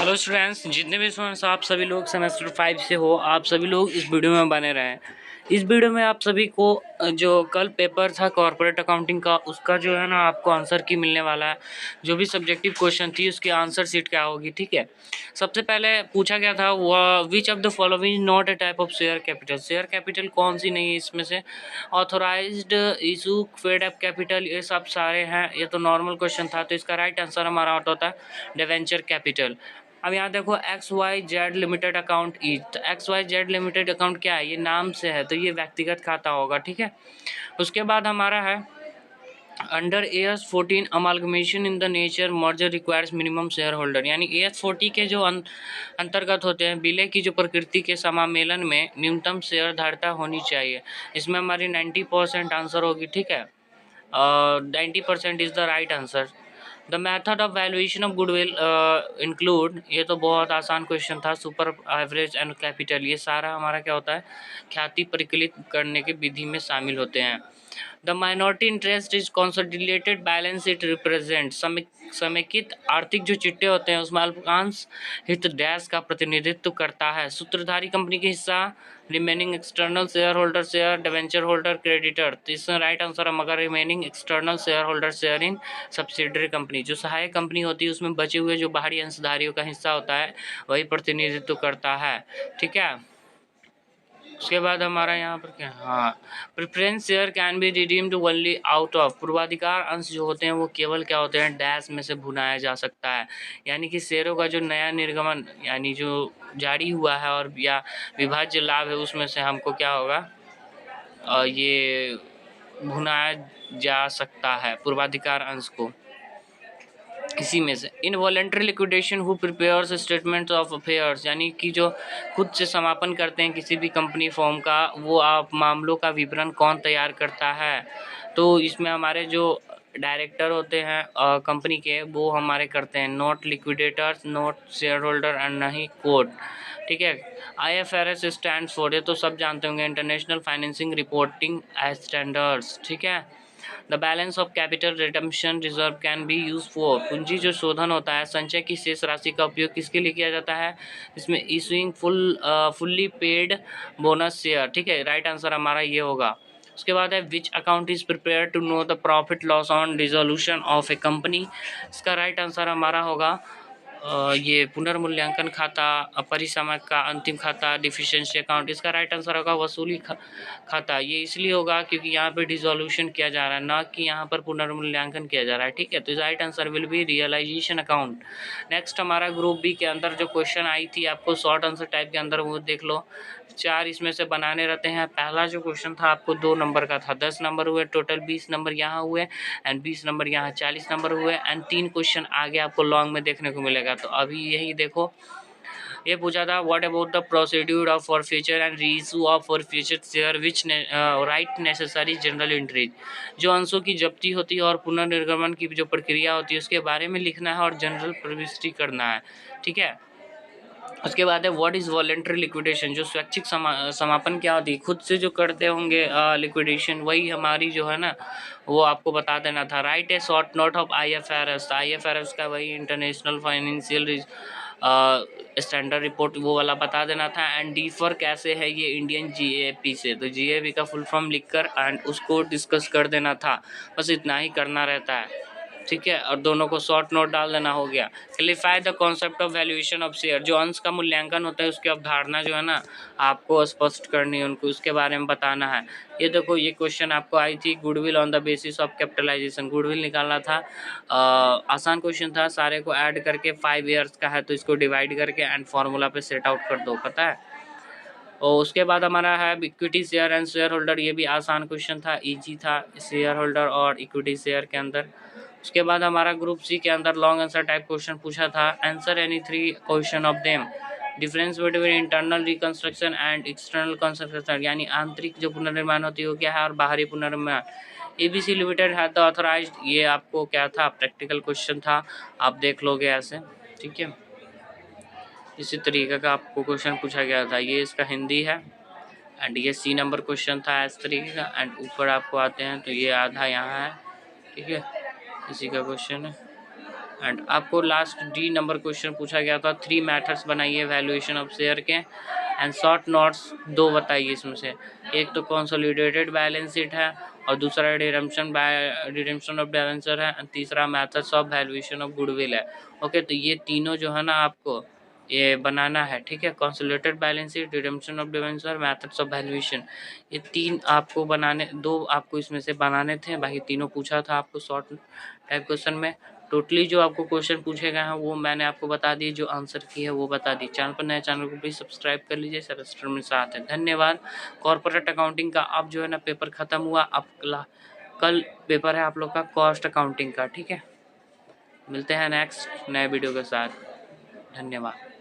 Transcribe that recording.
Hello students, जितने भी students आप सभी लोग सेमेस्टर 5 से हो, आप सभी लोग इस वीडियो में बने रहें। इस वीडियो में आप सभी को जो कल पेपर था कॉर्पोरेट अकाउंटिंग का, उसका जो है ना आपको आंसर की मिलने वाला है। जो भी सब्जेक्टिव क्वेश्चन थी उसकी आंसर शीट क्या होगी, ठीक है। सबसे पहले पूछा गया था which of the following not a type of share capital. Share capital कौन सी नहीं है इसमें से। Authorised issue paid up capital, ये सब सारे हैं। ये तो नॉर्मल क्वेश्चन था, तो इसका राइट आंसर हमारा आउट होता है डिवेंचर कैपिटल। अब यहाँ देखो XYZ लिमिटेड अकाउंट इज, तो XYZ लिमिटेड अकाउंट क्या है, ये नाम से है तो ये व्यक्तिगत खाता होगा, ठीक है। उसके बाद हमारा है under AS14 amalgamation in the nature merger requires minimum share holder, यानी AS40 के जो अंतर्गत होते हैं विलय की जो प्रकृति के समामेलन में न्यूनतम शेयर धारता होनी चाहिए। इसमें हमारी 90% आंसर होगी, ठीक है। 90% is the right answer. The method of valuation of goodwill include, ये तो बहुत आसान क्वेश्चन था। सुपर एवरेज एंड कैपिटल, ये सारा हमारा क्या होता है, ख्याति परिकलित करने की विधि में शामिल होते हैं। The minority interest is consolidated balance it represent, समेकित आर्थिक जो चिट्टे होते हैं उसमें अल्पकांश हित डैश का प्रतिनिधित्व करता है। सूत्रधारी कंपनी के हिस्सा remaining external share holder share debenture holder creditor, तो इसमें राइट आंसर हम अगर remaining external share holder share in subsidiary company, जो सहायक कंपनी होती है उसमें बचे हुए जो बाहरी अंशधारियों का हिस्सा होता है वही प्रतिनिधित्व करता है, ठीक है। उसके बाद हमारा यहाँ पर क्या, हाँ, preference share can be redeemed only out of, पूर्वाधिकार अंश जो होते हैं वो केवल क्या होते हैं, डैश में से भुनाया जा सकता है। यानी कि शेयरों का जो नया निर्गमन यानी जो जारी हुआ है और या विभाज्य लाभ है उसमें से हमको क्या होगा, ये भुनाया जा सकता है पूर्वाधिकार अंश को। इसी में से involuntary liquidation who prepares statement of affairs, यानी कि जो खुद से समापन करते हैं किसी भी कंपनी फॉर्म का, वो आप मामलों का विवरण कौन तैयार करता है। तो इसमें हमारे जो डायरेक्टर होते हैं कंपनी के, वो हमारे करते हैं, not liquidators, not share holder and नहीं कोर्ट, ठीक है। IFRS स्टैंड फॉर, ये तो सब जानते होंगे, इंटरनेशनल फाइनेंसिंग रिपोर्टिंग स्टैंडर्ड्स, ठीक है। The balance of capital redemption reserve can be use for, पूंजी जो शोधन होता है, संचय की शेष राशि का उपयोग किसके लिए किया जाता है, इसमें issuing fully paid bonus share, ठीक है। राइट आंसर हमारा ये होगा। उसके बाद है which account is prepare to know the profit loss on dissolution of a company, इसका राइट आंसर हमारा होगा ये पुनर्मूल्यांकन खाता, परिसमाप्त का अंतिम खाता, डिफिशिएंसी अकाउंट, इसका राइट आंसर होगा वसूली खाता। ये इसलिए होगा क्योंकि यहाँ पे डिसोल्यूशन किया जा रहा है, ना कि यहाँ पर पुनर्मूल्यांकन किया जा रहा है, ठीक है। तो right answer will be realisation account. Next हमारा ग्रुप बी के अंदर जो क्वेश्चन आई थी आपको शॉर्ट आंसर टाइप के अंदर, वो देख लो। 4 इसमें से बनाने रहते हैं। पहला जो क्वेश्चन था आपको 2 नंबर का था, 10 नंबर हुए टोटल, 20 नंबर यहाँ हुए एंड 20 नंबर यहाँ, 40 नंबर हुए एंड 3 क्वेश्चन आगे आपको लॉन्ग में देखने को मिलेगा। तो अभी यही देखो, ये पूछा था what about the procedure of for future and reissue of for future share which right necessary general entries, जो अंशों की जब्ती होती है और पुनर्निर्गमन की जो प्रक्रिया होती है उसके बारे में लिखना है और जनरल प्रविष्टि करना है, ठीक है। उसके बाद है व्हाट इज़ वॉलेंट्री लिक्विडेशन, जो स्वैच्छिक समापन क्या होती है, खुद से जो करते होंगे लिक्विडेशन, वही हमारी जो है ना वो आपको बता देना था। राइट है शॉर्ट नोट ऑफ IFRS का वही इंटरनेशनल फाइनेंशियल स्टैंडर्ड रिपोर्ट वो वाला बता देना था। एंड डिफर कैसे है ये इंडियन GAP से, तो GAP का फुल फॉर्म लिखकर एंड उसको डिस्कस कर देना था, बस इतना ही करना रहता है, ठीक है। और दोनों को शॉर्ट नोट डाल देना, हो गया। Clarify the concept of valuation of share, जो अंश का मूल्यांकन होता है उसकी अवधारणा जो है ना आपको स्पष्ट करनी है, उनको उसके बारे में बताना है। ये देखो, ये क्वेश्चन आपको आई थी, goodwill on the basis of capitalisation, goodwill निकालना था। आसान क्वेश्चन था, सारे को ऐड करके 5 ईयर्स का है तो इसको डिवाइड करके एंड फार्मूला पे सेट आउट कर दो, पता है। और उसके बाद हमारा है equity share and share holder, ये भी आसान क्वेश्चन था, इजी था शेयर होल्डर और इक्विटी शेयर के अंदर। उसके बाद हमारा ग्रुप सी के अंदर लॉन्ग आंसर टाइप क्वेश्चन पूछा था, answer any 3 question of them, difference between internal reconstruction and external construction, यानी आंतरिक जो पुनर्निर्माण होती है वो क्या है और बाहरी पुनर्निर्माण। ABC लिमिटेड है द ऑथराइज्ड, ये आपको क्या था, प्रैक्टिकल क्वेश्चन था, आप देख लोगे ऐसे, ठीक है। इसी तरीके का आपको क्वेश्चन पूछा गया था, ये इसका हिंदी है एंड ये C नंबर क्वेश्चन था इस तरीके का। एंड ऊपर आपको आते हैं तो ये आधा यहाँ है, ठीक है, इसी का क्वेश्चन है। एंड आपको लास्ट डी नंबर क्वेश्चन पूछा गया था, 3 मेथड्स बनाइए वैल्यूएशन ऑफ शेयर के एंड शॉर्ट नोट्स 2 बताइए इसमें से। एक तो कंसोलिडेटेड बैलेंस शीट है और दूसरा रिडेम्पशन ऑफ डिबेंचर है एंड तीसरा methods of valuation of goodwill है। ओके, तो ये तीनों जो है ना आपको ये बनाना है, ठीक है। Consolidated balance sheet, redemption of debenture, methods of valuation, ये 3 आपको बनाने, 2 आपको इसमें से बनाने थे, बाकी तीनों पूछा था आपको शॉर्ट टाइप क्वेश्चन में। टोटली जो आपको क्वेश्चन पूछे गए हैं वो मैंने आपको बता दिए, जो आंसर की है वो बता दी। चैनल पर नए, चैनल को प्लीज़ सब्सक्राइब कर लीजिए, सब्सक्राइब में साथ है। धन्यवाद। कॉर्पोरेट अकाउंटिंग का अब जो है ना पेपर ख़त्म हुआ, अब कल पेपर है आप लोग का कॉस्ट अकाउंटिंग का, ठीक है। मिलते हैं नेक्स्ट नए वीडियो के साथ। धन्यवाद।